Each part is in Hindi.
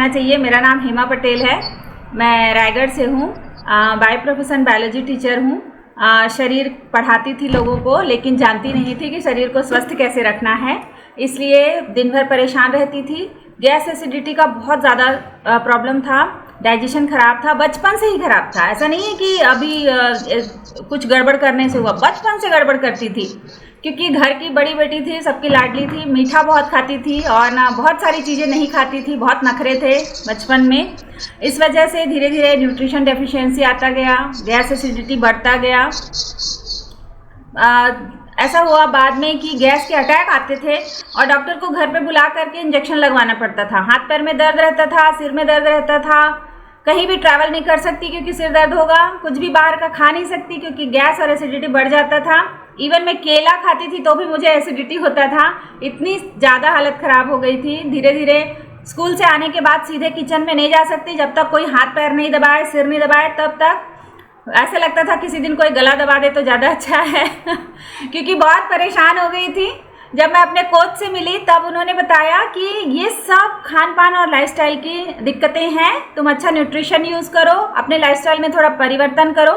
रहना चाहिए। मेरा नाम हेमा पटेल है, मैं रायगढ़ से हूँ। बाय प्रोफेशन बायोलॉजी टीचर हूँ। शरीर पढ़ाती थी लोगों को, लेकिन जानती नहीं थी कि शरीर को स्वस्थ कैसे रखना है, इसलिए दिन भर परेशान रहती थी। गैस एसिडिटी का बहुत ज़्यादा प्रॉब्लम था, डाइजेशन ख़राब था, बचपन से ही ख़राब था। ऐसा नहीं है कि अभी कुछ गड़बड़ करने से हुआ, बचपन से गड़बड़ करती थी, क्योंकि घर की बड़ी बेटी थी, सबकी लाडली थी, मीठा बहुत खाती थी और ना बहुत सारी चीज़ें नहीं खाती थी, बहुत नखरे थे बचपन में। इस वजह से धीरे धीरे न्यूट्रिशन डेफिशिएंसी आता गया, गैस एसिडिटी बढ़ता गया। ऐसा हुआ बाद में कि गैस के अटैक आते थे और डॉक्टर को घर पे बुला करके इंजेक्शन लगवाना पड़ता था। हाथ पैर में दर्द रहता था, सिर में दर्द रहता था, कहीं भी ट्रैवल नहीं कर सकती क्योंकि सिर दर्द होगा, कुछ भी बाहर का खा नहीं सकती क्योंकि गैस और एसिडिटी बढ़ जाता था। इवन मैं केला खाती थी तो भी मुझे एसिडिटी होता था, इतनी ज़्यादा हालत ख़राब हो गई थी। धीरे धीरे स्कूल से आने के बाद सीधे किचन में नहीं जा सकती जब तक कोई हाथ पैर नहीं दबाए, सिर नहीं दबाए, तब तक ऐसा लगता था किसी दिन कोई गला दबा दे तो ज़्यादा अच्छा है क्योंकि बहुत परेशान हो गई थी। जब मैं अपने कोच से मिली तब उन्होंने बताया कि ये सब खान पान और लाइफस्टाइल की दिक्कतें हैं, तुम अच्छा न्यूट्रिशन यूज़ करो, अपने लाइफस्टाइल में थोड़ा परिवर्तन करो।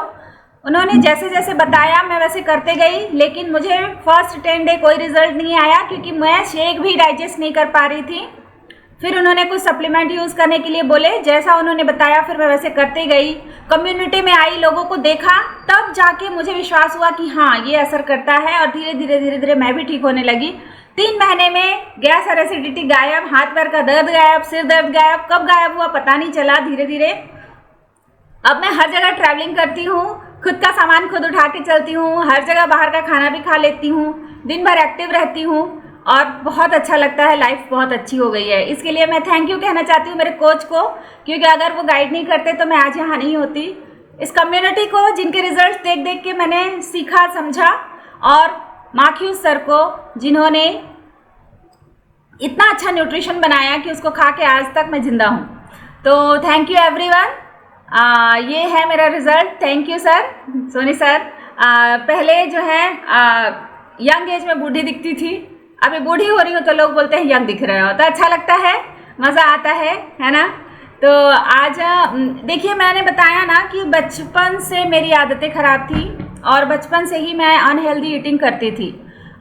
उन्होंने जैसे जैसे बताया मैं वैसे करते गई, लेकिन मुझे फर्स्ट 10 डे कोई रिजल्ट नहीं आया क्योंकि मैं शेक भी डाइजेस्ट नहीं कर पा रही थी। फिर उन्होंने कुछ सप्लीमेंट यूज़ करने के लिए बोले, जैसा उन्होंने बताया फिर मैं वैसे करते गई। कम्युनिटी में आई, लोगों को देखा, तब जाके मुझे विश्वास हुआ कि हाँ ये असर करता है और धीरे धीरे मैं भी ठीक होने लगी। 3 महीने में गैस और एसिडिटी गायब, हाथ पैर का दर्द गायब, सिर दर्द गायब। कब गायब हुआ पता नहीं चला। धीरे धीरे अब मैं हर जगह ट्रैवलिंग करती हूँ, खुद का सामान खुद उठा के चलती हूँ, हर जगह बाहर का खाना भी खा लेती हूँ, दिन भर एक्टिव रहती हूँ और बहुत अच्छा लगता है, लाइफ बहुत अच्छी हो गई है। इसके लिए मैं थैंक यू कहना चाहती हूँ मेरे कोच को, क्योंकि अगर वो गाइड नहीं करते तो मैं आज यहाँ नहीं होती। इस कम्युनिटी को जिनके रिजल्ट्स देख देख के मैंने सीखा समझा, और माखियूज सर को जिन्होंने इतना अच्छा न्यूट्रिशन बनाया कि उसको खा के आज तक मैं जिंदा हूँ। तो थैंक यू एवरीवन। ये है मेरा result. Thank you sir, Soni sir. पहले जो है यंग एज में बूढ़ी दिखती थी, अभी बूढ़ी हो रही हूँ तो लोग बोलते हैं यंग दिख रहे हो, तो अच्छा लगता है, मज़ा आता है ना। तो आज देखिए मैंने बताया ना कि बचपन से मेरी आदतें ख़राब थी और बचपन से ही मैं अनहेल्दी ईटिंग करती थी।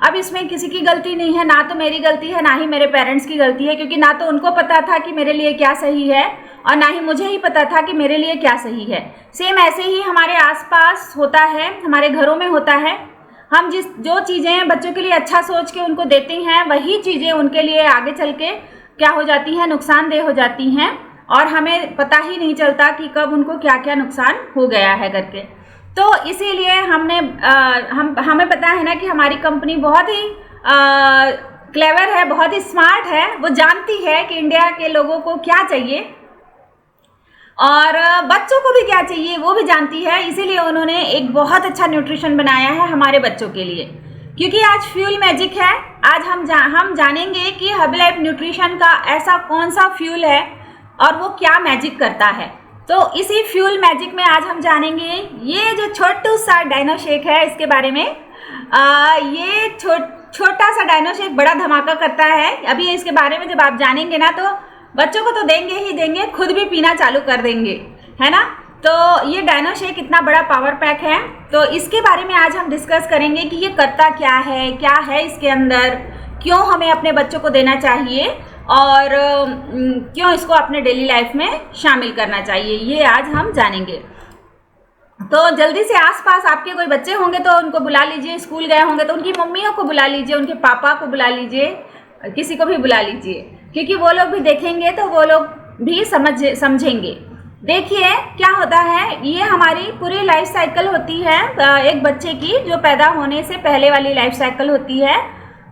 अब इसमें किसी की गलती नहीं है, ना तो मेरी गलती है ना ही मेरे पेरेंट्स की गलती है, क्योंकि ना तो उनको पता था कि मेरे लिए क्या सही है और ना ही मुझे ही पता था कि मेरे लिए क्या सही है। सेम ऐसे ही हमारे आसपास होता है, हमारे घरों में होता है। हम जो चीज़ें बच्चों के लिए अच्छा सोच के उनको देते हैं, वही चीज़ें उनके लिए आगे चल के क्या हो जाती हैं, नुकसानदेह हो जाती हैं, और हमें पता ही नहीं चलता कि कब उनको क्या क्या नुकसान हो गया है करके। तो इसीलिए हमें पता है ना कि हमारी कंपनी बहुत ही क्लेवर है, बहुत ही स्मार्ट है। वो जानती है कि इंडिया के लोगों को क्या चाहिए और बच्चों को भी क्या चाहिए वो भी जानती है। इसीलिए उन्होंने एक बहुत अच्छा न्यूट्रिशन बनाया है हमारे बच्चों के लिए, क्योंकि आज फ्यूल मैजिक है। आज हम जानेंगे कि हर्बलाइफ न्यूट्रिशन का ऐसा कौन सा फ्यूल है और वो क्या मैजिक करता है। तो इसी फ्यूल मैजिक में आज हम जानेंगे ये जो छोटू सा डायनो शेक है इसके बारे में। ये छोटा सा डायनो शेक बड़ा धमाका करता है। अभी इसके बारे में जब आप जानेंगे ना तो बच्चों को तो देंगे ही देंगे, खुद भी पीना चालू कर देंगे, है ना। तो ये डायनो शेक इतना बड़ा पावर पैक है, तो इसके बारे में आज हम डिस्कस करेंगे कि ये करता क्या है इसके अंदर, क्यों हमें अपने बच्चों को देना चाहिए और क्यों इसको अपने डेली लाइफ में शामिल करना चाहिए, ये आज हम जानेंगे। तो जल्दी से आसपास आपके कोई बच्चे होंगे तो उनको बुला लीजिए, स्कूल गए होंगे तो उनकी मम्मियों को बुला लीजिए, उनके पापा को बुला लीजिए, किसी को भी बुला लीजिए, क्योंकि वो लोग भी देखेंगे तो वो लोग भी समझेंगे। देखिए क्या होता है, ये हमारी पूरी लाइफ साइकिल होती है एक बच्चे की, जो पैदा होने से पहले वाली लाइफ साइकिल होती है।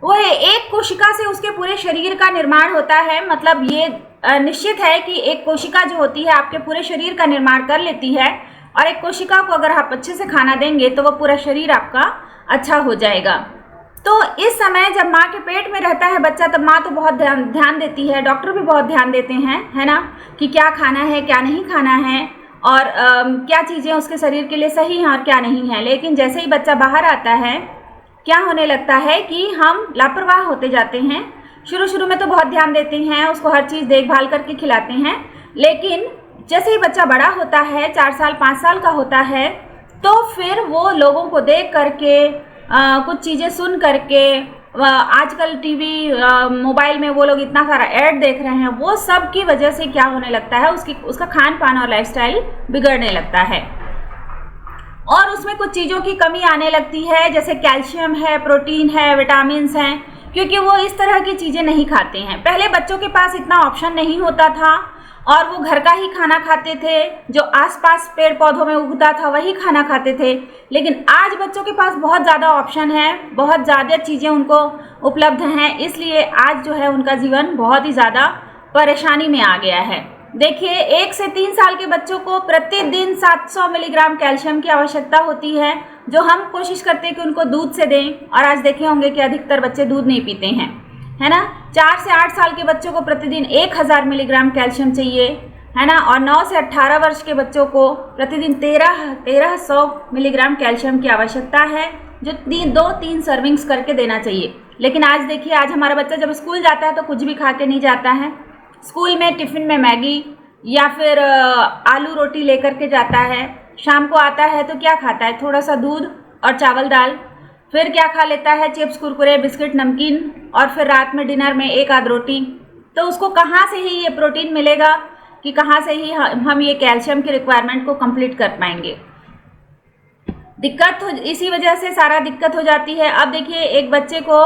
वो एक कोशिका से उसके पूरे शरीर का निर्माण होता है। मतलब ये निश्चित है कि एक कोशिका जो होती है आपके पूरे शरीर का निर्माण कर लेती है, और एक कोशिका को अगर आप अच्छे से खाना देंगे तो वो पूरा शरीर आपका अच्छा हो जाएगा। तो इस समय जब माँ के पेट में रहता है बच्चा, तब माँ तो बहुत ध्यान देती है, डॉक्टर भी बहुत ध्यान देते हैं, है ना, कि क्या खाना है क्या नहीं खाना है और क्या चीज़ें उसके शरीर के लिए सही हैं और क्या नहीं है। लेकिन जैसे ही बच्चा बाहर आता है क्या होने लगता है कि हम लापरवाह होते जाते हैं। शुरू शुरू में तो बहुत ध्यान देते हैं, उसको हर चीज़ देखभाल करके खिलाते हैं, लेकिन जैसे ही बच्चा बड़ा होता है, 4 साल 5 साल का होता है, तो फिर वो लोगों को देख करके कुछ चीज़ें सुन करके, आजकल टीवी मोबाइल में वो लोग इतना सारा ऐड देख रहे हैं, वो सब की वजह से क्या होने लगता है, उसका खान पान और लाइफस्टाइल बिगड़ने लगता है और उसमें कुछ चीज़ों की कमी आने लगती है, जैसे कैल्शियम है, प्रोटीन है, विटामिन्स हैं, क्योंकि वो इस तरह की चीज़ें नहीं खाते हैं। पहले बच्चों के पास इतना ऑप्शन नहीं होता था और वो घर का ही खाना खाते थे, जो आसपास पेड़ पौधों में उगता था वही खाना खाते थे। लेकिन आज बच्चों के पास बहुत ज़्यादा ऑप्शन है, बहुत ज़्यादा चीज़ें उनको उपलब्ध हैं, इसलिए आज जो है उनका जीवन बहुत ही ज़्यादा परेशानी में आ गया है। देखिए, 1 से 3 साल के बच्चों को प्रतिदिन 700 मिलीग्राम कैल्शियम की आवश्यकता होती है, जो हम कोशिश करते हैं कि उनको दूध से दें, और आज देखे होंगे कि अधिकतर बच्चे दूध नहीं पीते हैं, है ना। 4 से 8 साल के बच्चों को प्रतिदिन 1000 मिलीग्राम कैल्शियम चाहिए, है ना, और 9 से 18 वर्ष के बच्चों को प्रतिदिन 1300 मिलीग्राम कैल्शियम की आवश्यकता है, जो 2-3 सर्विंग्स करके देना चाहिए। लेकिन आज देखिए, आज हमारा बच्चा जब स्कूल जाता है तो कुछ भी खा के नहीं जाता है। स्कूल में टिफ़िन में मैगी या फिर आलू रोटी लेकर के जाता है, शाम को आता है तो क्या खाता है, थोड़ा सा दूध और चावल दाल, फिर क्या खा लेता है, चिप्स कुरकुरे बिस्किट नमकीन, और फिर रात में डिनर में 1 आध रोटी। तो उसको कहाँ से ही ये प्रोटीन मिलेगा कि कहाँ से ही हम ये कैल्शियम की रिक्वायरमेंट को कंप्लीट कर पाएंगे। इसी वजह से सारा दिक्कत हो जाती है। अब देखिए, एक बच्चे को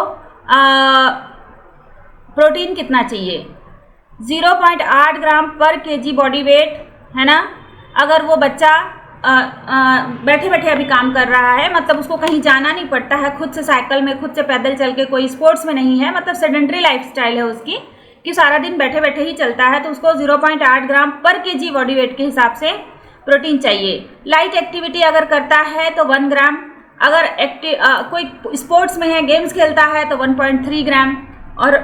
प्रोटीन कितना चाहिए, 0.8 ग्राम पर केजी बॉडी वेट, है ना। अगर वो बच्चा बैठे बैठे अभी काम कर रहा है, मतलब उसको कहीं जाना नहीं पड़ता है, खुद से साइकिल में, खुद से पैदल चल के, कोई स्पोर्ट्स में नहीं है, मतलब सेडेंट्री लाइफस्टाइल है उसकी कि सारा दिन बैठे बैठे ही चलता है, तो उसको 0.8 ग्राम पर केजी बॉडी वेट के हिसाब से प्रोटीन चाहिए। लाइट एक्टिविटी अगर करता है तो 1 ग्राम, अगर कोई स्पोर्ट्स में है, गेम्स खेलता है तो 1.3 ग्राम, और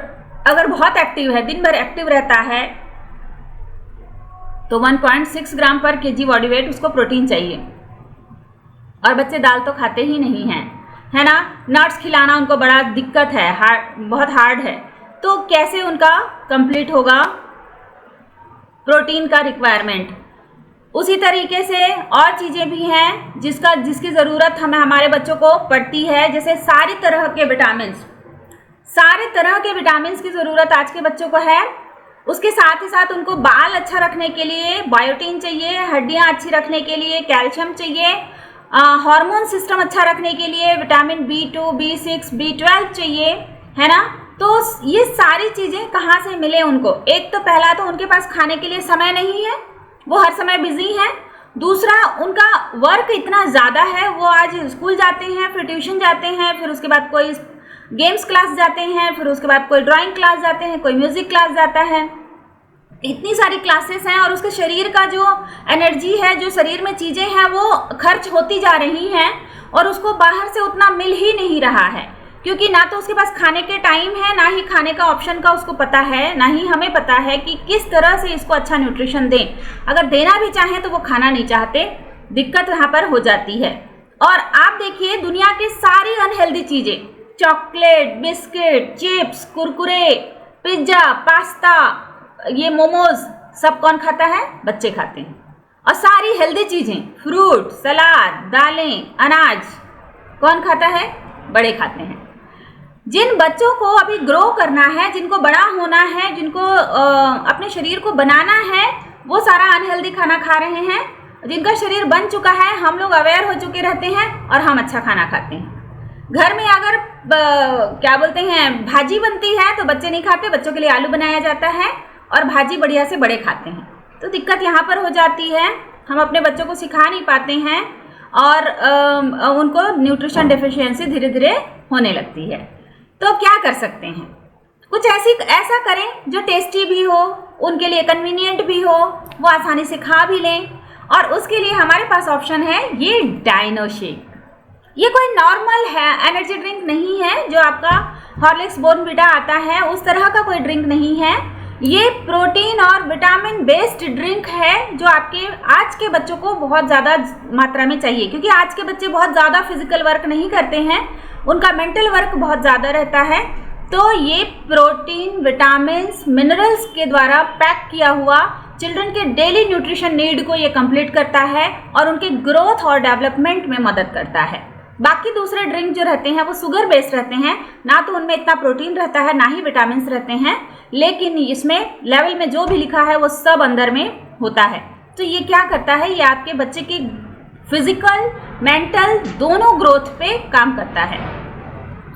अगर बहुत एक्टिव है, दिन भर एक्टिव रहता है, तो 1.6 ग्राम पर केजी बॉडी वेट उसको प्रोटीन चाहिए। और बच्चे दाल तो खाते ही नहीं हैं, है ना। नट्स खिलाना उनको बड़ा दिक्कत है, बहुत हार्ड है, तो कैसे उनका कंप्लीट होगा प्रोटीन का रिक्वायरमेंट। उसी तरीके से और चीज़ें भी हैं जिसकी ज़रूरत हमारे बच्चों को पड़ती है, जैसे सारी तरह के विटामिन्स की ज़रूरत आज के बच्चों को है। उसके साथ ही साथ उनको बाल अच्छा रखने के लिए बायोटीन चाहिए, हड्डियां अच्छी रखने के लिए कैल्शियम चाहिए, हार्मोन सिस्टम अच्छा रखने के लिए विटामिन B2, B6, B12 चाहिए, है ना। तो ये सारी चीज़ें कहाँ से मिले उनको। एक तो पहला तो उनके पास खाने के लिए समय नहीं है, वो हर समय बिजी हैं। दूसरा, उनका वर्क इतना ज़्यादा है, वो आज स्कूल जाते हैं, फिर ट्यूशन जाते हैं, फिर उसके बाद कोई गेम्स क्लास जाते हैं, फिर उसके बाद कोई ड्राइंग क्लास जाते हैं, कोई म्यूज़िक क्लास जाता है। इतनी सारी क्लासेस हैं और उसके शरीर का जो एनर्जी है, जो शरीर में चीज़ें हैं, वो खर्च होती जा रही हैं और उसको बाहर से उतना मिल ही नहीं रहा है, क्योंकि ना तो उसके पास खाने के टाइम है, ना ही खाने का ऑप्शन का उसको पता है, ना ही हमें पता है कि किस तरह से इसको अच्छा न्यूट्रिशन दें। अगर देना भी चाहें तो वो खाना नहीं चाहते, दिक्कत यहाँ पर हो जाती है। और आप देखिए, दुनिया की सारी अनहेल्दी चीज़ें, chocolate, biscuit, chips, Kurkure, pizza, pasta, ये मोमोज, सब कौन खाता है, बच्चे खाते हैं। और सारी हेल्दी चीज़ें, फ्रूट, सलाद, दालें, अनाज, कौन खाता है, बड़े खाते हैं। जिन बच्चों को अभी ग्रो करना है, जिनको बड़ा होना है, जिनको अपने शरीर को बनाना है, वो सारा अनहेल्दी खाना खा रहे हैं। जिनका शरीर बन चुका है, हम लोग अवेयर हो चुके रहते हैं और हम अच्छा खाना खाते हैं। घर में अगर क्या बोलते हैं, भाजी बनती है तो बच्चे नहीं खाते, बच्चों के लिए आलू बनाया जाता है और भाजी बढ़िया से बड़े खाते हैं। तो दिक्कत यहाँ पर हो जाती है, हम अपने बच्चों को सिखा नहीं पाते हैं और उनको न्यूट्रिशन डेफिशिएंसी धीरे धीरे होने लगती है। तो क्या कर सकते हैं, कुछ ऐसा करें जो टेस्टी भी हो, उनके लिए कन्वीनियंट भी हो, वो आसानी से खा भी लें। और उसके लिए हमारे पास ऑप्शन है ये डाइनो शेक। ये कोई नॉर्मल है एनर्जी ड्रिंक नहीं है, जो आपका हॉर्लिक्स बोर्नविटा आता है उस तरह का कोई ड्रिंक नहीं है। ये प्रोटीन और विटामिन बेस्ड ड्रिंक है, जो आपके आज के बच्चों को बहुत ज़्यादा मात्रा में चाहिए, क्योंकि आज के बच्चे बहुत ज़्यादा फिजिकल वर्क नहीं करते हैं, उनका मेंटल वर्क बहुत ज़्यादा रहता है। तो ये प्रोटीन, विटामिन्स, मिनरल्स के द्वारा पैक किया हुआ चिल्ड्रन के डेली न्यूट्रिशन नीड को ये कंप्लीट करता है और उनके ग्रोथ और डेवलपमेंट में मदद करता है। बाकी दूसरे ड्रिंक जो रहते हैं वो शुगर बेस्ड रहते हैं, ना तो उनमें इतना प्रोटीन रहता है ना ही विटामिन्स रहते हैं, लेकिन इसमें लेवल में जो भी लिखा है वो सब अंदर में होता है। तो ये क्या करता है, ये आपके बच्चे के फिजिकल, मेंटल दोनों ग्रोथ पे काम करता है।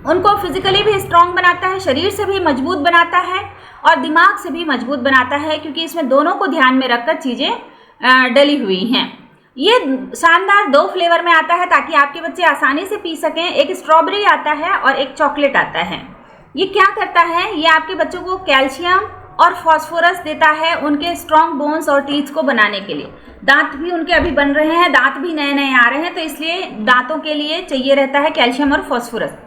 उनको फिजिकली भी स्ट्रांग बनाता है, शरीर से भी मजबूत बनाता है और दिमाग से भी मजबूत बनाता है, क्योंकि इसमें दोनों को ध्यान में रखकर चीज़ें डली हुई हैं। ये शानदार 2 फ्लेवर में आता है ताकि आपके बच्चे आसानी से पी सकें। एक स्ट्रॉबेरी आता है और एक चॉकलेट आता है। ये क्या करता है, ये आपके बच्चों को कैल्शियम और फास्फोरस देता है उनके स्ट्रॉन्ग बोन्स और टीथ को बनाने के लिए। दांत भी उनके अभी बन रहे हैं, दांत भी नए नए आ रहे हैं, तो इसलिए दांतों के लिए चाहिए रहता है कैल्शियम और फास्फोरस।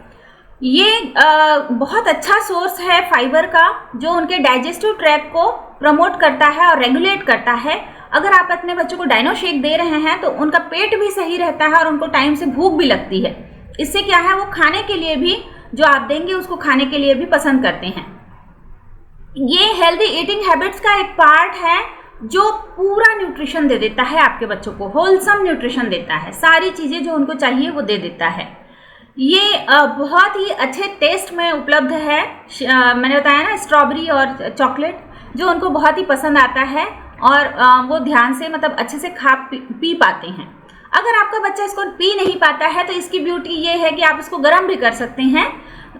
ये बहुत अच्छा सोर्स है फाइबर का, जो उनके डाइजेस्टिव ट्रैक को प्रमोट करता है और रेगुलेट करता है। अगर आप अपने बच्चों को डाइनो शेक दे रहे हैं तो उनका पेट भी सही रहता है और उनको टाइम से भूख भी लगती है। इससे क्या है, वो खाने के लिए भी, जो आप देंगे उसको खाने के लिए भी पसंद करते हैं। ये हेल्दी ईटिंग हैबिट्स का एक पार्ट है जो पूरा न्यूट्रिशन दे देता है आपके बच्चों को, होलसम न्यूट्रिशन देता है, सारी चीज़ें जो उनको चाहिए वो दे देता है। ये बहुत ही अच्छे टेस्ट में उपलब्ध है। मैंने बताया ना, स्ट्रॉबेरी और चॉकलेट जो उनको बहुत ही पसंद आता है और वो ध्यान से, मतलब अच्छे से खा पी पाते हैं। अगर आपका बच्चा इसको पी नहीं पाता है तो इसकी ब्यूटी ये है कि आप इसको गर्म भी कर सकते हैं।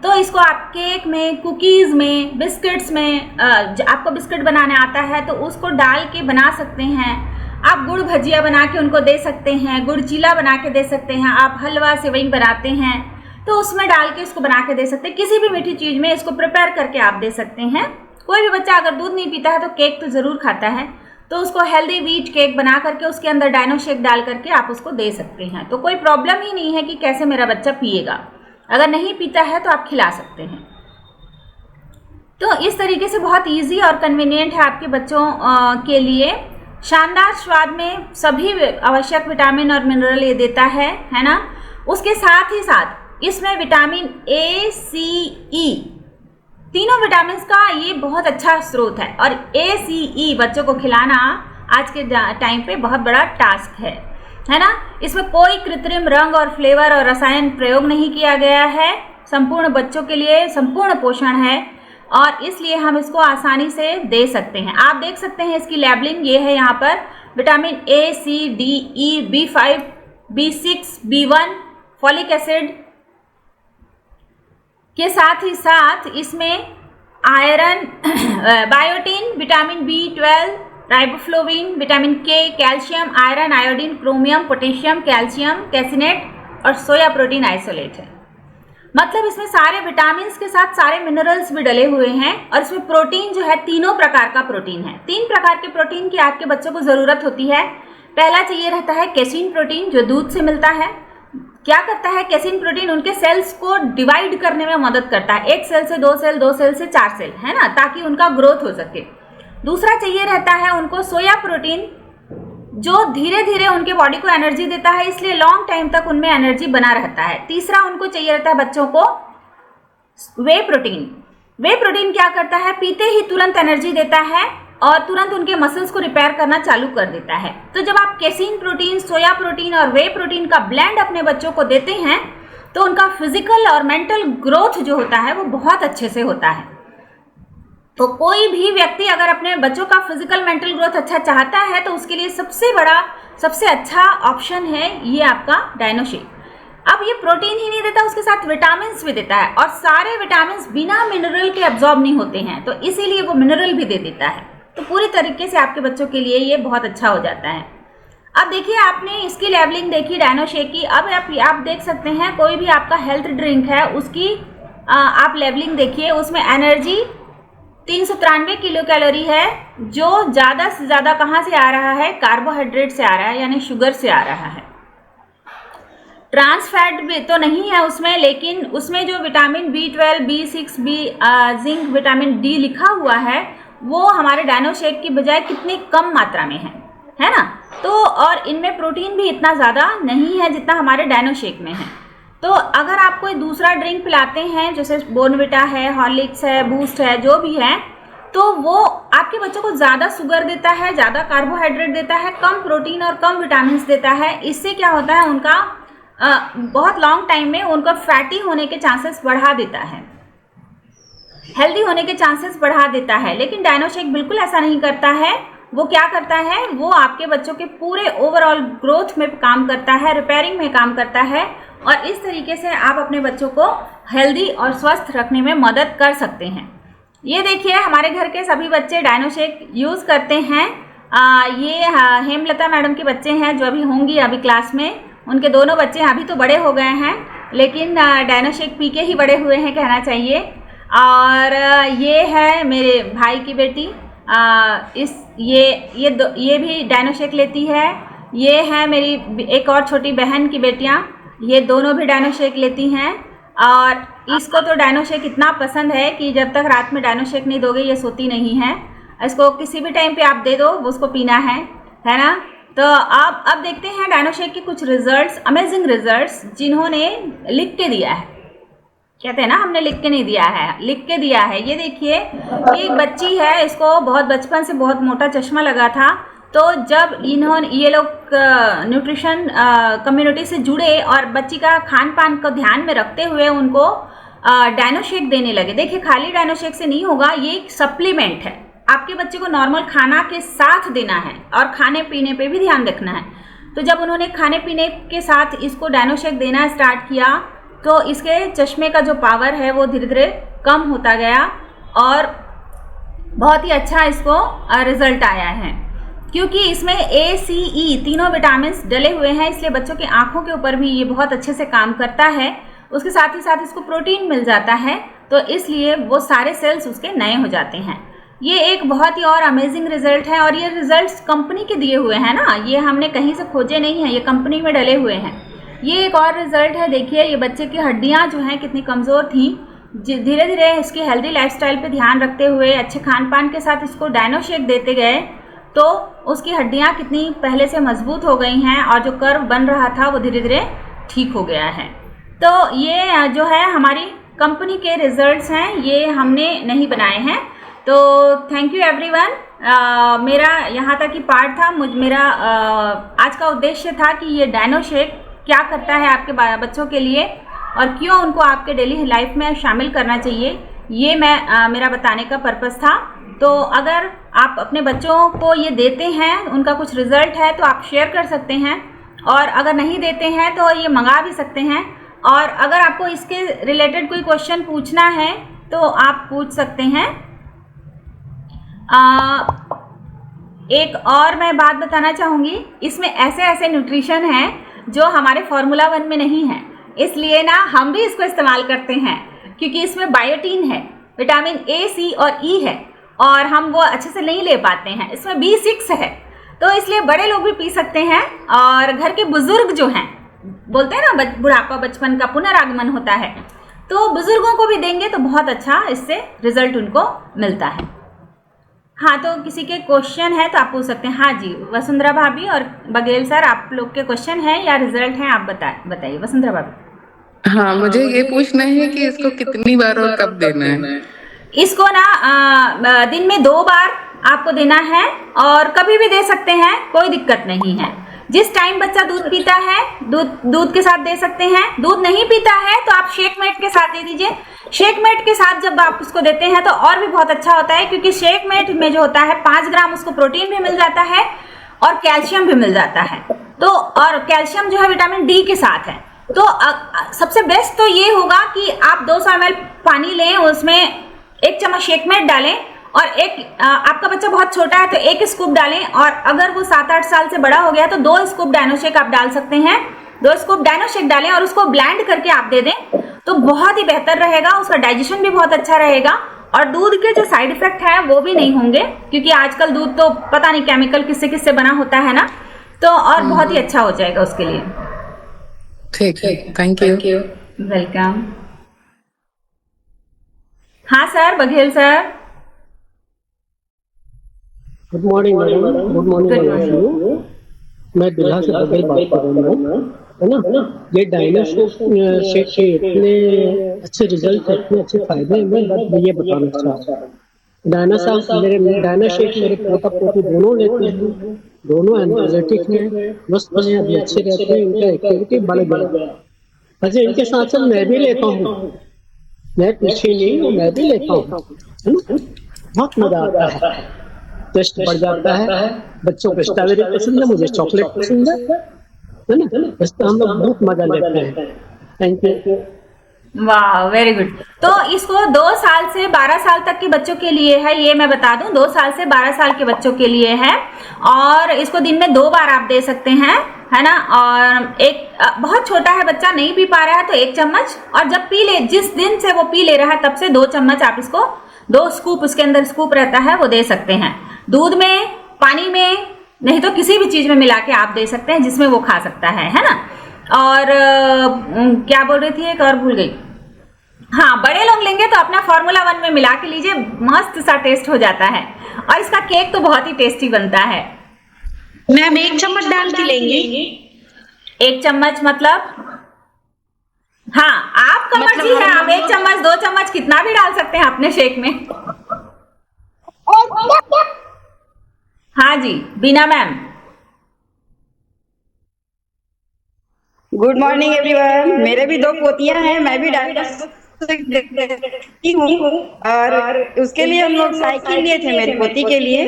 तो इसको आप केक में, कुकीज़ में, बिस्किट्स में, आपको बिस्किट बनाने आता है तो उसको डाल के बना सकते हैं। आप गुड़ भजिया बना के उनको दे सकते हैं, गुड़ चीला बना के दे सकते हैं। आप हलवा सेवई बनाते हैं तो उसमें डाल के उसको बना के दे सकते हैं। किसी भी मीठी चीज़ में इसको प्रिपेयर करके आप दे सकते हैं। कोई भी बच्चा अगर दूध नहीं पीता है तो केक तो ज़रूर खाता है, तो उसको हेल्दी व्हीट केक बना करके उसके अंदर डाइनो शेक डाल करके आप उसको दे सकते हैं। तो कोई प्रॉब्लम ही नहीं है कि कैसे मेरा बच्चा पिएगा। अगर नहीं पीता है तो आप खिला सकते हैं। तो इस तरीके से बहुत इजी और कन्वीनियंट है आपके बच्चों के लिए। शानदार स्वाद में सभी आवश्यक विटामिन और मिनरल ये देता है ना। उसके साथ ही साथ इसमें विटामिन ए, सी, ई, तीनों विटामिन का ये बहुत अच्छा स्रोत है। और ए, सी, ई बच्चों को खिलाना आज के टाइम पे बहुत बड़ा टास्क है ना। इसमें कोई कृत्रिम रंग और फ्लेवर और रसायन प्रयोग नहीं किया गया है। संपूर्ण बच्चों के लिए संपूर्ण पोषण है और इसलिए हम इसको आसानी से दे सकते हैं। आप देख सकते हैं इसकी लेबलिंग ये है यहाँ पर, vitamin A, C, D, E, B5, B6, B1, folic acid के साथ ही साथ इसमें iron, biotin, vitamin B12, riboflavin, vitamin K, calcium, iron, iodine, chromium, potassium, calcium, caseinate और सोया प्रोटीन आइसोलेट है। मतलब इसमें सारे विटामिन के साथ सारे मिनरल्स भी डले हुए हैं। और इसमें प्रोटीन जो है 3 प्रकार का प्रोटीन है। 3 प्रकार के प्रोटीन की आपके बच्चों को ज़रूरत होती है। पहला चाहिए रहता है कैसीन प्रोटीन, जो दूध से मिलता है। क्या करता है कैसीन प्रोटीन, उनके सेल्स को डिवाइड करने में मदद करता है। 1 सेल से 2 सेल, 2 सेल से 4 सेल, है ना, ताकि उनका ग्रोथ हो सके। दूसरा चाहिए रहता है उनको सोया प्रोटीन, जो धीरे धीरे उनके बॉडी को एनर्जी देता है, इसलिए लॉन्ग टाइम तक उनमें एनर्जी बना रहता है। तीसरा उनको चाहिए रहता है बच्चों को वे प्रोटीन। वे प्रोटीन क्या करता है, पीते ही तुरंत एनर्जी देता है और तुरंत उनके मसल्स को रिपेयर करना चालू कर देता है। तो जब आप कैसीन प्रोटीन, सोया प्रोटीन और वे प्रोटीन का ब्लेंड अपने बच्चों को देते हैं तो उनका फिजिकल और मेंटल ग्रोथ जो होता है वो बहुत अच्छे से होता है। तो कोई भी व्यक्ति अगर अपने बच्चों का फिजिकल मेंटल ग्रोथ अच्छा चाहता है तो उसके लिए सबसे अच्छा ऑप्शन है ये आपका डाइनो शेक। अब ये प्रोटीन ही नहीं देता, उसके साथ विटामिन भी देता है और सारे विटामिन बिना मिनरल के एब्जॉर्ब नहीं होते हैं, तो इसीलिए वो मिनरल भी दे देता है। तो पूरी तरीके से आपके बच्चों के लिए ये बहुत अच्छा हो जाता है। अब देखिए, आपने इसकी लेबलिंग देखी डाइनो शेक की। अब आप देख सकते हैं कोई भी आपका हेल्थ ड्रिंक है उसकी आप लेबलिंग देखिए। उसमें एनर्जी 393 किलो कैलोरी है, जो ज़्यादा से ज़्यादा कहाँ से आ रहा है, कार्बोहाइड्रेट से आ रहा है, यानी शुगर से आ रहा है। ट्रांस फैट भी तो नहीं है उसमें, लेकिन उसमें जो vitamin B12, B6, zinc, vitamin D लिखा हुआ है वो हमारे डाइनो शेक की बजाय कितनी कम मात्रा में है ना। तो और इनमें प्रोटीन भी इतना ज़्यादा नहीं है जितना हमारे डाइनो शेक में है। तो अगर आप कोई दूसरा ड्रिंक पिलाते हैं, जैसे बोर्नविटा है, हॉर्लिक्स है, बूस्ट है, जो भी है, तो वो आपके बच्चों को ज़्यादा शुगर देता है, ज़्यादा कार्बोहाइड्रेट देता है, कम प्रोटीन और कम विटामिन देता है। इससे क्या होता है, उनका बहुत लॉन्ग टाइम में उनका फैटी होने के चांसेस बढ़ा देता है, हेल्दी होने के चांसेस बढ़ा देता है। लेकिन डायनोशेक बिल्कुल ऐसा नहीं करता है। वो क्या करता है, वो आपके बच्चों के पूरे ओवरऑल ग्रोथ में काम करता है, रिपेयरिंग में काम करता है, और इस तरीके से आप अपने बच्चों को हेल्दी और स्वस्थ रखने में मदद कर सकते हैं। ये देखिए, हमारे घर के सभी बच्चे डायनोशेक यूज़ करते हैं। ये हेमलता मैडम के बच्चे हैं जो अभी होंगी अभी क्लास में। उनके दोनों बच्चे अभी तो बड़े हो गए हैं, लेकिन डायनोशेक पी के ही बड़े हुए हैं कहना चाहिए। और ये है मेरे भाई की बेटी, ये भी डायनोशेक लेती है। ये है मेरी एक और छोटी बहन की बेटियां, ये दोनों भी डायनोशेक लेती हैं। और इसको तो डायनोशेक इतना पसंद है कि जब तक रात में डायनोशेक नहीं दोगे ये सोती नहीं है। इसको किसी भी टाइम पे आप दे दो, उसको पीना है ना। तो आप अब देखते हैं डायनोशेक के कुछ रिजल्ट्स, अमेजिंग रिजल्ट्स, जिन्होंने लिख के दिया है। कहते हैं ना, हमने लिख के नहीं दिया है, लिख के दिया है। ये देखिए, ये एक बच्ची है, इसको बहुत बचपन से बहुत मोटा चश्मा लगा था। तो जब ये लोग न्यूट्रिशन कम्युनिटी से जुड़े और बच्ची का खान पान को ध्यान में रखते हुए उनको डायनोशेक देने लगे। देखिए, खाली डायनोशेक से नहीं होगा, ये एक सप्लीमेंट है। आपके बच्चे को नॉर्मल खाना के साथ देना है और खाने पीने पे भी ध्यान रखना है। तो जब उन्होंने खाने पीने के साथ इसको डायनोशेक देना स्टार्ट किया, तो इसके चश्मे का जो पावर है वो धीरे धीरे कम होता गया और बहुत ही अच्छा इसको रिजल्ट आया है। क्योंकि इसमें ए, सी, ई तीनों विटामिन डले हुए हैं, इसलिए बच्चों की आंखों के ऊपर भी ये बहुत अच्छे से काम करता है। उसके साथ ही साथ इसको प्रोटीन मिल जाता है, तो इसलिए वो सारे सेल्स उसके नए हो जाते हैं। ये एक बहुत ही और अमेजिंग रिजल्ट है, और ये रिजल्ट्स कंपनी के दिए हुए हैं ना, ये हमने कहीं से खोजे नहीं हैं, ये कंपनी में डले हुए हैं। ये एक और रिजल्ट है। देखिए, ये बच्चे की हड्डियां जो हैं कितनी कमज़ोर थी, धीरे धीरे इसकी हेल्दी लाइफस्टाइल पे ध्यान रखते हुए अच्छे खान पान के साथ इसको डायनोशेक देते गए, तो उसकी हड्डियां कितनी पहले से मजबूत हो गई हैं, और जो कर्व बन रहा था वो धीरे धीरे ठीक हो गया है। तो ये जो है हमारी कंपनी के रिजल्ट्स हैं, ये हमने नहीं बनाए हैं। तो थैंक यू एवरीवन। मेरा यहाँ तक ही पार्ट था। मेरा आज का उद्देश्य था कि ये डायनोशेक क्या करता है आपके बच्चों के लिए और क्यों उनको आपके डेली लाइफ में शामिल करना चाहिए, ये मेरा बताने का पर्पस था। तो अगर आप अपने बच्चों को ये देते हैं, उनका कुछ रिजल्ट है, तो आप शेयर कर सकते हैं, और अगर नहीं देते हैं तो ये मंगा भी सकते हैं। और अगर आपको इसके रिलेटेड कोई क्वेश्चन पूछना है तो आप पूछ सकते हैं। एक और मैं बात बताना चाहूँगी, इसमें ऐसे ऐसे न्यूट्रिशन हैं जो हमारे फार्मूला 1 में नहीं है, इसलिए ना हम भी इसको इस्तेमाल करते हैं, क्योंकि इसमें बायोटीन है, विटामिन ए, सी और ई है, और हम वो अच्छे से नहीं ले पाते हैं। इसमें B6 है, तो इसलिए बड़े लोग भी पी सकते हैं, और घर के बुजुर्ग जो हैं, बोलते हैं ना बुढ़ापा बचपन का पुनरागमन होता है, तो बुजुर्गों को भी देंगे तो बहुत अच्छा इससे रिजल्ट उनको मिलता है। हाँ, तो किसी के क्वेश्चन है तो आप पूछ सकते हैं। हाँ जी, वसुंधरा भाभी और बघेल सर, आप लोग के क्वेश्चन है या रिजल्ट है, आप बताइए वसुंधरा भाभी। हाँ, मुझे ये पूछना है कि इसको कितनी बार और कब देना है? इसको ना दिन में 2 बार आपको देना है, और कभी भी दे सकते हैं, कोई दिक्कत नहीं है। जिस टाइम बच्चा दूध पीता है दूध के साथ दे सकते हैं। दूध नहीं पीता है तो आप शेकमेट के साथ दे दीजिए। शेकमेट के साथ जब आप उसको देते हैं तो और भी बहुत अच्छा होता है, क्योंकि शेकमेट में जो होता है 5 ग्राम उसको प्रोटीन भी मिल जाता है और कैल्शियम भी मिल जाता है। तो और कैल्शियम जो है विटामिन डी के साथ है। तो सबसे बेस्ट तो ये होगा कि आप 200 ml पानी लें, उसमें 1 चम्मच शेकमेट डालें, और आपका बच्चा बहुत छोटा है तो 1 स्कूप डालें, और अगर वो 7-8 साल से बड़ा हो गया तो 2 स्कूप डायनोशेक आप डाल सकते हैं। 2 स्कूप डायनोशेक डालें और उसको ब्लेंड करके आप दे दें, तो बहुत ही बेहतर रहेगा, उसका डाइजेशन भी बहुत अच्छा रहेगा, और दूध के जो साइड इफेक्ट है वो भी नहीं होंगे, क्योंकि आजकल दूध तो पता नहीं केमिकल किससे किससे बना होता है ना, तो और बहुत ही अच्छा हो जाएगा उसके लिए। ठीक है, थैंक यू। वेलकम। हाँ sir, Baghel sir. Good morning madam. Good morning. मैं बिल्हा से बघेल बात कर रहा हूँ। है ना। ये डायनासोर शेक के इतने अच्छे रिजल्ट, इतने अच्छे फायदे मैं ये बताना चाह रहा हूँ। डायना शेक मेरे पोता पोती दोनों लेते हैं, दोनों एनर्जेटिक हैं, मस्त हैं, अभी अच्छे रहते हैं, इनका एक्टिविटी बढ़ गया। अच्छा, इनके साथ साथ मैं भी लेता हूँ, मैं पीछे नहीं हूँ, मैं भी लेता हूँ, है ना। बहुत मजा आता है, टेस्ट बढ़ जाता है। बच्चों को स्ट्रॉबेरी पसंद है, मुझे चॉकलेट पसंद है ना। इस पर हम लोग बहुत मजा लेते हैं। Thank you. वाह, वेरी गुड। तो इसको 2 साल से 12 साल तक के बच्चों के लिए है, ये मैं बता दूं, 2 साल से 12 साल के बच्चों के लिए है। और इसको दिन में 2 बार आप दे सकते हैं, है ना। और एक बहुत छोटा है बच्चा, नहीं पी पा रहा है तो 1 चम्मच, और जब पी ले, जिस दिन से वो पी ले रहा है तब से 2 चम्मच आप इसको 2 स्कूप, उसके अंदर स्कूप रहता है, वो दे सकते हैं। दूध में, पानी में, नहीं तो किसी भी चीज में मिला के आप दे सकते हैं जिसमें वो खा सकता है ना। और क्या बोल रही थी, एक और भूल गई। हाँ, बड़े लोग लेंगे तो अपना फॉर्मूला 1 में मिला के लीजिए, मस्त सा टेस्ट हो जाता है। और इसका केक तो बहुत ही टेस्टी बनता है। मैम 1 चम्मच डाल के लेंगी? 1 चम्मच मतलब, हाँ आपका मर्जी है, आप 1 चम्मच 2 चम्मच कितना भी डाल सकते हैं अपने शेक में। हाँ जी, बीना मैम। Good morning everyone. मेरे भी 2 पोतियां हैं, मैं भी डायग्नोस्टिक हूँ, और उसके लिए हम लोग साइकिल लिए थे मेरी पोती के लिए।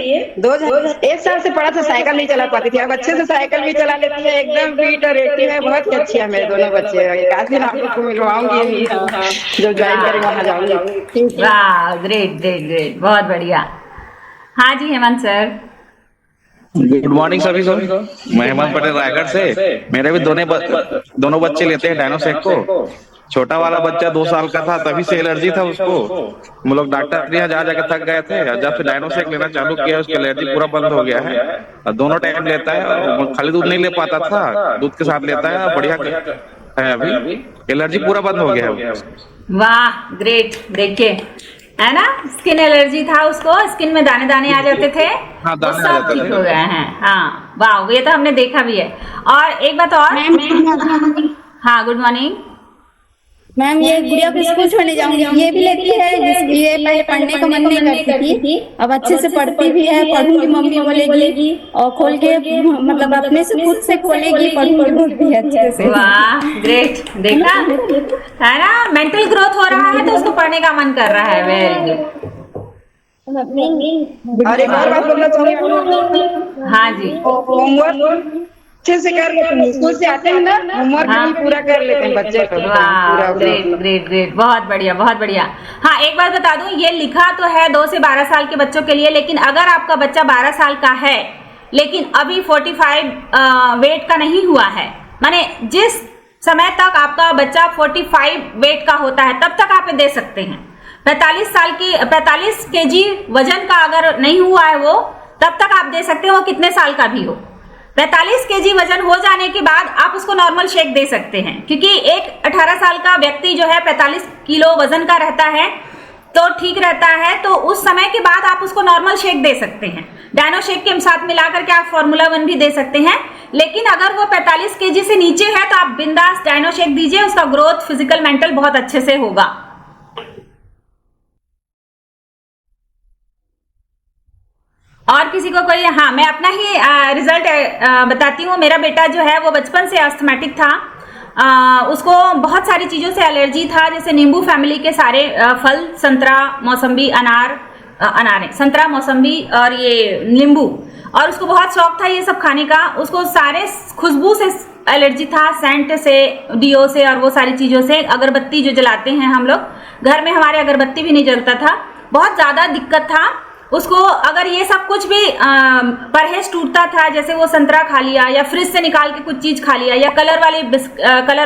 1 साल से पड़ा था, साइकिल नहीं चला पाती थी, अब अच्छे से साइकिल भी चला लेती है, एकदम फिट और एक्टिव है, बहुत ही अच्छी है मेरे दोनों बच्चे। एक दिन आप लोग को मिलवाऊंगी, जब ज्वाइन करेंगे वहाँ जाऊंगी। वाह, ग्रेट ग्रेट ग्रेट, बहुत बढ़िया। हाँ जी हेमंत सर। गुड मॉर्निंग सभी को। मैं हेमंत पटेल रायगढ़ से। मेरे भी दोनों बच्चे लेते हैं डायनोसेक को। छोटा वाला बच्चा 2 साल का था, तभी से एलर्जी था उसको। हम लोग डॉक्टर के यहाँ जा जाकर थक गए थे, जब से डायनोसेक लेना चालू किया उसकी एलर्जी पूरा बंद हो गया है। और दोनों टाइम लेता है, और खाली दूध नहीं ले पाता था, दूध के साथ लेता है, बढ़िया है, अभी एलर्जी पूरा बंद हो गया है। वाह, ग्रेट। देखिए, है ना, स्किन एलर्जी था उसको, स्किन में दाने दाने आ जाते थे, हाँ, वो सब ठीक हो गए हैं। हाँ, वाह, ये तो हमने देखा भी है। और एक बात और, हाँ गुड मॉर्निंग मैम। ये गुड़िया को स्कूल छोड़ने जाऊंगी, ये भी लेती है, ये पहले पढ़ने का मन नहीं करती थी, अब अच्छे से पढ़ती भी है। पढ़ूंगी मम्मी बोलेगी, और खोल के मतलब अपने से खुद से खोलेगी, पढ़ूंगी बोलती है अच्छे से। वाह, ग्रेट। देखा है ना, मेंटल ग्रोथ हो रहा है तो उसको पढ़ने का मन कर रहा है। Very good. और एक और बात बोलना चाहूंगी, हाँ जी, होमवर्क अच्छे से कर लेते हैं, स्कूल से आते हैं ना, होमवर्क भी पूरा कर लेते हैं बच्चे। वाह, ग्रेट ग्रेट ग्रेट, बहुत बढ़िया बहुत बढ़िया। हाँ, एक बात बता दूं, ये लिखा तो है 2 से 12 साल के बच्चों के लिए, लेकिन अगर आपका बच्चा 12 साल का है लेकिन अभी 45 वेट का नहीं हुआ है, माने जिस समय तक आपका बच्चा 45 वेट का होता है तब तक आप दे सकते हैं। 45 केजी वजन का अगर नहीं हुआ है वो, तब तक आप दे सकते हो, वो कितने साल का भी हो। 45 केजी वजन हो जाने के बाद आप उसको नॉर्मल शेक दे सकते हैं, क्योंकि एक 18 साल का व्यक्ति जो है 45 किलो वजन का रहता है तो ठीक रहता है, तो उस समय के बाद आप उसको नॉर्मल शेक दे सकते हैं। डायनो शेक के साथ मिलाकर के आप फॉर्मूला 1 भी दे सकते हैं। लेकिन अगर वो 45 केजी से नीचे है तो आप बिंदास डायनो शेक दीजिए, उसका ग्रोथ फिजिकल मेंटल बहुत अच्छे से होगा। और किसी को कोई, हाँ मैं अपना ही रिजल्ट बताती हूँ। मेरा बेटा जो है वो बचपन से अस्थमैटिक था, उसको बहुत सारी चीजों से एलर्जी था, जैसे नींबू फैमिली के सारे फल, संतरा, मौसम्बी, संतरा, मौसम्बी और ये नींबू, और उसको बहुत शौक था ये सब खाने का। उसको सारे खुशबू से एलर्जी था, सेंट से, डीओ से और वो सारी चीजों से। अगरबत्ती जो जलाते हैं हम लोग, घर में हमारे अगरबत्ती भी नहीं जलता था, बहुत ज्यादा दिक्कत था उसको। अगर ये सब कुछ भी परहेज टूटता था, जैसे वो संतरा खा लिया या फ्रिज से निकाल के कुछ चीज खा लिया या कलर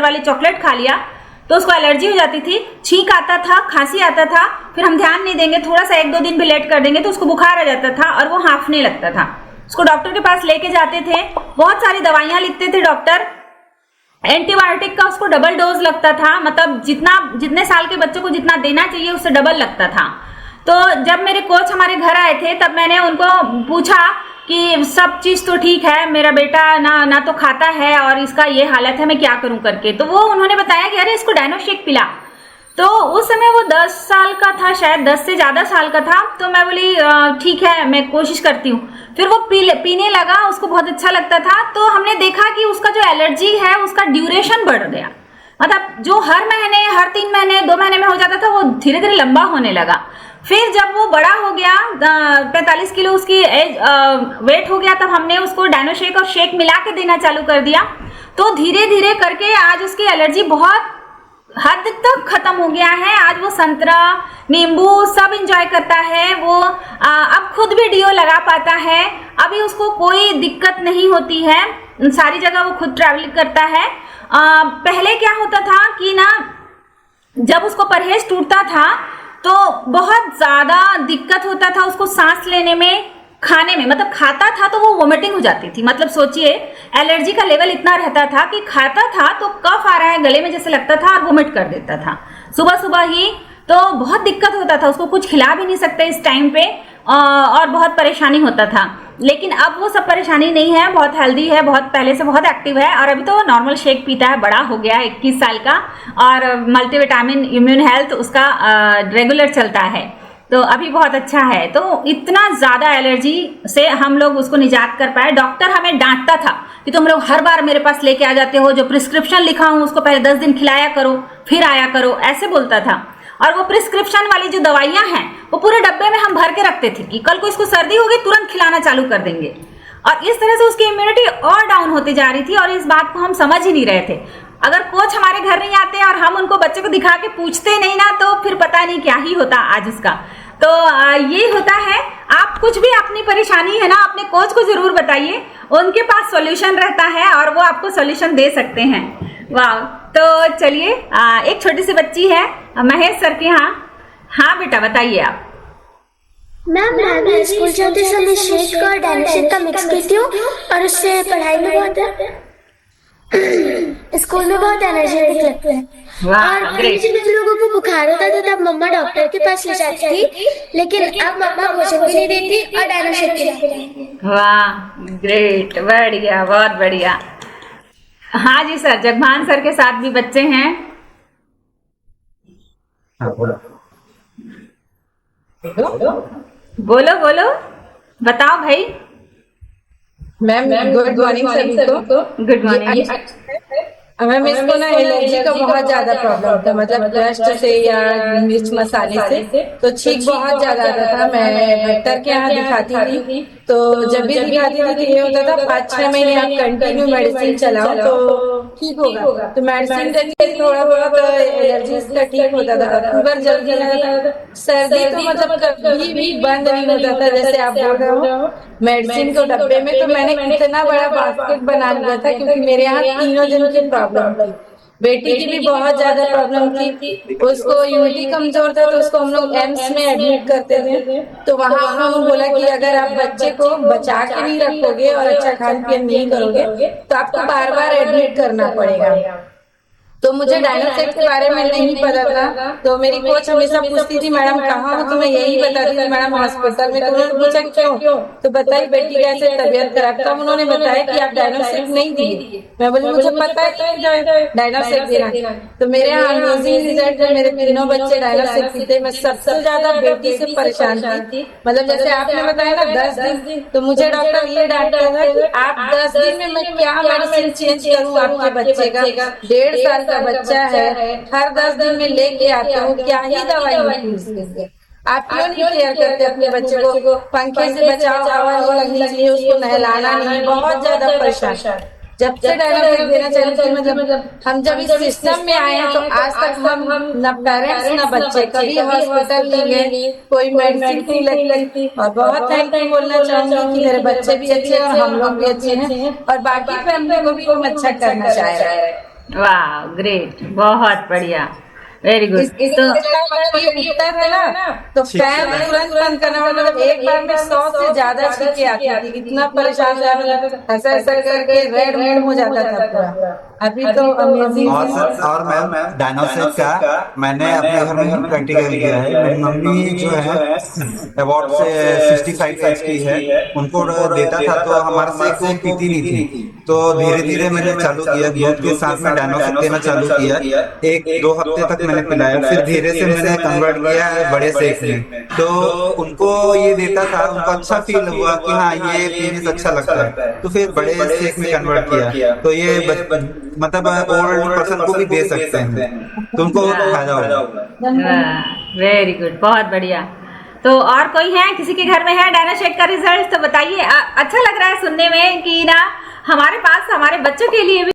वाली चॉकलेट खा लिया, तो उसको एलर्जी हो जाती थी, छींक आता था, खांसी आता था। फिर हम ध्यान नहीं देंगे, थोड़ा सा 1-2 दिन भी लेट कर देंगे तो उसको बुखार आ जाता था और वो हाँफने लगता था। उसको डॉक्टर के पास लेके जाते थे, बहुत सारी दवाइयां लिखते थे डॉक्टर, एंटीबायोटिक का उसको डबल डोज लगता था, मतलब जितने साल के बच्चों को जितना देना चाहिए उससे डबल लगता था। तो जब मेरे कोच हमारे घर आए थे तब मैंने उनको पूछा कि सब चीज तो ठीक है, मेरा बेटा ना तो खाता है और इसका ये हालत है, मैं क्या करूं करके। तो वो उन्होंने बताया कि अरे इसको डायनो शेक पिला। तो उस समय वो 10 साल का था, शायद 10 से ज्यादा साल का था। तो मैं बोली ठीक है, मैं कोशिश करती हूँ। फिर वो पीने लगा, उसको बहुत अच्छा लगता था। तो हमने देखा कि उसका जो एलर्जी है उसका ड्यूरेशन बढ़ गया, मतलब जो हर महीने, हर 3 महीने, 2 महीने में हो जाता था, वो धीरे धीरे लंबा होने लगा। फिर जब वो बड़ा हो गया, 45 किलो उसकी वेट हो गया, तब हमने उसको डायनो शेक और शेक मिला के देना चालू कर दिया। तो धीरे धीरे करके आज उसकी एलर्जी बहुत हद तक खत्म हो गया है। आज वो संतरा, नींबू सब एंजॉय करता है। वो अब खुद भी डीओ लगा पाता है। अभी उसको कोई दिक्कत नहीं होती है, सारी जगह वो खुद ट्रैवलिंग करता है। पहले क्या होता था कि ना, जब उसको परहेज टूटता था तो बहुत ज्यादा दिक्कत होता था उसको सांस लेने में, खाने में। मतलब खाता था तो वो वोमिटिंग हो जाती थी। मतलब सोचिए, एलर्जी का लेवल इतना रहता था कि खाता था तो कफ आ रहा है गले में जैसे लगता था और वोमिट कर देता था सुबह सुबह ही। तो बहुत दिक्कत होता था, उसको कुछ खिला भी नहीं सकते इस टाइम पे, और बहुत परेशानी होता था। लेकिन अब वो सब परेशानी नहीं है, बहुत हेल्दी है, बहुत पहले से बहुत एक्टिव है। और अभी तो नॉर्मल शेक पीता है, बड़ा हो गया है, 21 साल का, और मल्टीविटामिन इम्यून हेल्थ उसका रेगुलर चलता है। तो अभी बहुत अच्छा है। तो इतना ज्यादा एलर्जी से हम लोग उसको निजात कर पाए। डॉक्टर हमें डांटता था कि तुम लोग हर बार मेरे पास लेके आ जाते हो, जो प्रिस्क्रिप्शन लिखा हूं उसको पहले 10 दिन खिलाया करो, फिर आया करो, ऐसे बोलता था। और वो प्रिस्क्रिप्शन वाली जो दवाइयां हैं वो पूरे डब्बे में हम भर के रखते थे कि कल को इसको सर्दी होगी तुरंत खिलाना चालू कर देंगे। और इस तरह से उसकी इम्यूनिटी और डाउन होती जा रही थी, और इस बात को हम समझ ही नहीं रहे थे। अगर कोच हमारे घर नहीं आते और हम उनको बच्चे को दिखा के पूछते नहीं ना, तो फिर पता नहीं क्या ही होता आज उसका। तो ये होता है। आप कुछ भी अपनी परेशानी है ना, अपने कोच को जरूर बताइए, उनके पास सॉल्यूशन रहता है और वो आपको सॉल्यूशन दे सकते हैं। वाह। तो चलिए, एक छोटी सी बच्ची है महेश सर के यहाँ। हाँ बेटा, बताइए आप। मैम, मैं भी स्कूल जाते समय शेक और डायनो शेक का मिक्स पीती हूँ और उससे पढ़ाई में बहुत स्कूल में बहुत एनर्जेटिक लगता है। और जब लोगों को बुखार होता था तब मम्मा डॉक्टर के पास ले जाती थी, लेकिन अब मम्मा भोजन भी नहीं देती और डायनो शेक पिलाती। वाह, ग्रेट, बढ़िया, बहुत बढ़िया। हाँ जी सर, जगभान सर के साथ भी बच्चे हैं। बोलो बोलो, बताओ भाई। मैम गुड मॉर्निंग सभी को। Good morning. मैम, इसको ना एलर्जी का बहुत ज्यादा प्रॉब्लम था, मतलब डस्ट से या मिर्च मसाले से, तो छींक बहुत ज्यादा आता था। मैं डॉक्टर के यहाँ दिखाती थी, तो जब भी दिखाती थी तो ये होता था 5-6 महीने आप कंटिन्यू मेडिसिन चलाओ तो ठीक होगा। तो मेडिसिन देके थोड़ा बहुत एलर्जी का ठीक होता था। फीवर जल्दी आता था, सर्दी तो मतलब कभी भी बंद नहीं होता था। जैसे आप बोल रहे हो मेडिसिन को डब्बे में, तो मैंने इतना बड़ा बास्केट बना लिया था, क्योंकि मेरे यहाँ तीनों जन की प्रॉब्लम थी। बेटी की भी बहुत ज्यादा प्रॉब्लम थी, उसको यूनिटी कमजोर था, तो उसको हम लोग एम्स में एडमिट करते थे। तो वहाँ उन्होंने बोला कि अगर आप बच्चे को बचा के नहीं रखोगे और अच्छा खान पीन नहीं करोगे तो आपको बार बार एडमिट करना पड़ेगा। तो मुझे डायनो शेक के बारे में नहीं पता था, तो मेरी कोच हमेशा पूछती थी, मैडम कहाँ हो, तो मैं यही बताती थी, मैडम हॉस्पिटल में। तो उन्होंने पूछा क्यों, तो बताई बेटी कैसे तबीयत खराब। तब उन्होंने बताया कि आप डायनो शेक नहीं दिए। मैं बोली मुझे पता है तो डायनो शेक देना। तो मेरे यहाँ अमेजिंग रिजल्ट है, मेरे तीनों बच्चे डायनो शेक पीते। मैं सबसे ज्यादा बेटी से परेशान थी, मतलब जैसे आपने बताया ना 10 दिन, तो मुझे डॉक्टर ये डांटता था कि आप 10 दिन में मैं क्या मेडिसिन चेंज करूँ आपके बच्चे का, 1.5 साल बच्चा है, हर 10 दिन में लेके आते हो, क्या ही दवाई होती है उसके लिए। आप क्यों नहीं केयर करते अपने बच्चे को? पंखे से बचाओ, हवा नहीं लगनी चाहिए, उसको नहलाना नहीं, बहुत ज्यादा परेशान। जब से डायनो शेक देना चालू किया, मतलब हम जब इस सिस्टम में आए हैं, तो आज तक हम न पेरेंट्स न बच्चे कभी हॉस्पिटल नहीं गए, कोई मेडिसिन नहीं लगी। और बहुत थैंक यू बोलना चाहूंगी कि मेरे बच्चे भी अच्छे हैं और हम लोग भी अच्छे हैं, और बाकी फैमिली को भी हम अच्छा करना चाह रहे हैं। वाह, ग्रेट, बहुत बढ़िया। Very good. तो ये उत्तर है ना, तो फैन तुरंत बंद करना, मतलब एक बार में 100 से ज्यादा छींके आती थी, इतना परेशान ऐसा ऐसा करके रेड रेड हो जाता था पूरा। अभी तो अमेजिंग। और मैम डायनोसेक का मैंने अपने घर में प्रैक्टिकल किया है। मेरी मम्मी जो है अवार्ड से 65 एज की है, उनको देता था तो हमारे से कोई पीती नहीं थी, तो धीरे धीरे मैंने चालू किया, दूध के साथ में डायनोसेक देना चालू किया। 1-2 हफ्ते तक मैंने पिलाया, फिर धीरे से मैंने कन्वर्ट किया बड़े शेक में। तो उनको ये देता था, उनको अच्छा फील हुआ कि हाँ ये पीने से अच्छा लगता है, तो फिर बड़े शेक में कन्वर्ट किया। तो ये मतलब ओल्ड पर्सन को भी दे सकते हैं, तो उनको फायदा होगा। वेरी गुड, बहुत बढ़िया। तो और कोई है, किसी के घर में है डायनाशेक का रिजल्ट तो बताइए। अच्छा लग रहा है सुनने में कि ना हमारे पास हमारे बच्चों के लिए भी